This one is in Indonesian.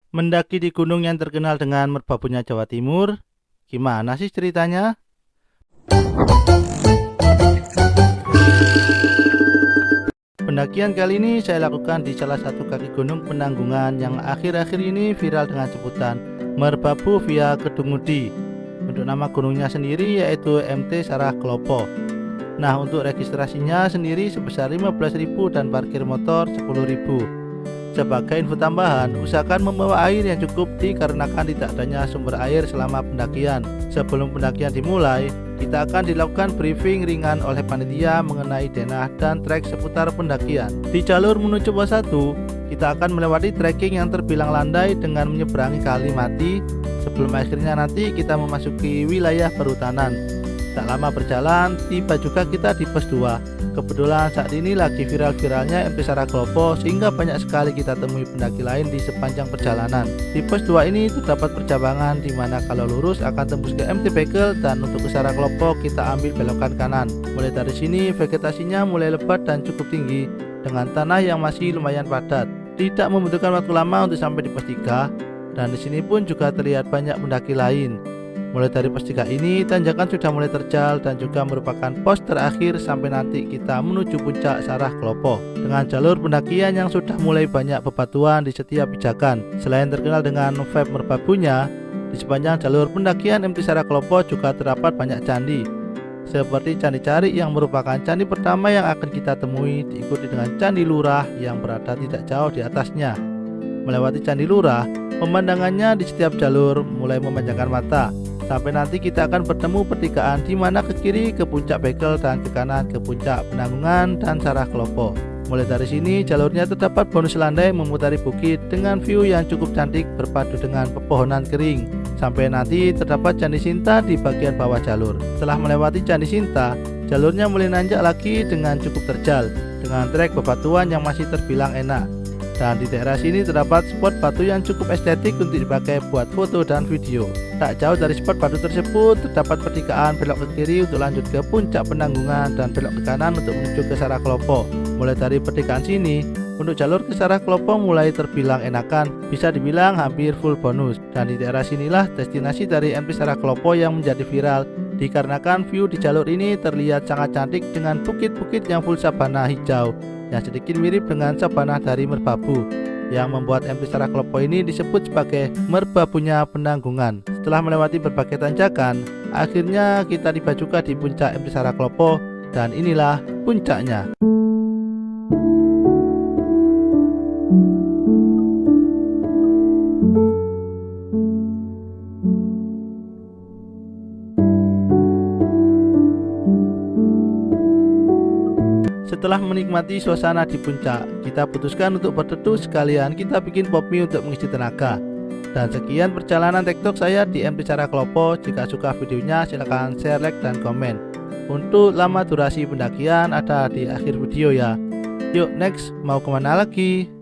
Mendaki di gunung yang terkenal dengan merbabunya Jawa Timur, gimana sih ceritanya? Pendakian kali ini saya lakukan di salah satu kaki gunung Penanggungan yang akhir-akhir ini viral dengan sebutan Merbabu via Kedungudi. Untuk nama gunungnya sendiri yaitu MT Sarah Klopo. Nah, untuk registrasinya sendiri sebesar 15.000 dan parkir motor 10.000. Sebagai info tambahan, usahakan membawa air yang cukup dikarenakan tidak adanya sumber air selama pendakian. Sebelum pendakian dimulai, kita akan dilakukan briefing ringan oleh panitia mengenai denah dan trek seputar pendakian. Di jalur menuju pos 1, kita akan melewati trekking yang terbilang landai dengan menyeberangi Kali Mati sebelum akhirnya nanti kita memasuki wilayah perhutanan. Tak lama berjalan, tiba juga kita di pos 2. Kebetulan saat ini lagi viral-viralnya MT Sarah Klopo sehingga banyak sekali kita temui pendaki lain di sepanjang perjalanan. Di pos 2 ini terdapat percabangan di mana kalau lurus akan tembus ke MT Bekel dan untuk ke Sarah Klopo kita ambil belokan kanan. Mulai dari sini vegetasinya mulai lebat dan cukup tinggi dengan tanah yang masih lumayan padat. Tidak membutuhkan waktu lama untuk sampai di pos 3 dan di sini pun juga terlihat banyak pendaki lain. Mulai dari pos 3 ini, tanjakan sudah mulai terjal dan juga merupakan pos terakhir sampai nanti kita menuju puncak Sarah Klopo. Dengan jalur pendakian yang sudah mulai banyak bebatuan di setiap pijakan. Selain terkenal dengan vibe merbabunya, di sepanjang jalur pendakian MT Sarah Klopo juga terdapat banyak candi. Seperti Candi Cari yang merupakan candi pertama yang akan kita temui, diikuti dengan Candi Lurah yang berada tidak jauh di atasnya. Melewati Candi Lurah, pemandangannya di setiap jalur mulai memanjangkan mata. Sampai nanti kita akan bertemu pertigaan di mana ke kiri ke puncak Bekel dan ke kanan ke puncak Penanggungan dan Sarah Klopo. Mulai dari sini jalurnya terdapat bonus landai memutari bukit dengan view yang cukup cantik berpadu dengan pepohonan kering. Sampai nanti terdapat Candi Sinta di bagian bawah jalur. Setelah melewati Candi Sinta, jalurnya mulai nanjak lagi dengan cukup terjal dengan trek bebatuan yang masih terbilang enak. Dan di daerah sini terdapat spot batu yang cukup estetik untuk dipakai buat foto dan video. Tak jauh dari spot batu tersebut terdapat pertigaan belok ke kiri untuk lanjut ke puncak Penanggungan dan belok ke kanan untuk menuju ke Sarah Klopo. Mulai dari pertigaan sini, untuk jalur ke Sarah Klopo mulai terbilang enakan, bisa dibilang hampir full bonus. Dan di daerah sinilah destinasi dari MT Sarah Klopo yang menjadi viral dikarenakan view di jalur ini terlihat sangat cantik dengan bukit-bukit yang full sabana hijau yang sedikit mirip dengan sabana dari merbabu, yang membuat MT Sarah Klopo ini disebut sebagai merbabunya Penanggungan. Setelah melewati berbagai tanjakan, akhirnya kita tiba juga di puncak MT Sarah Klopo dan inilah puncaknya. Setelah menikmati suasana di puncak, kita putuskan untuk berteduh sekalian kita bikin pop mie untuk mengisi tenaga. Dan sekian perjalanan TikTok saya di MT Sarah Klopo. Jika suka videonya silahkan share, like, dan komen. Untuk lama durasi pendakian ada di akhir video ya. Yuk next, mau kemana lagi?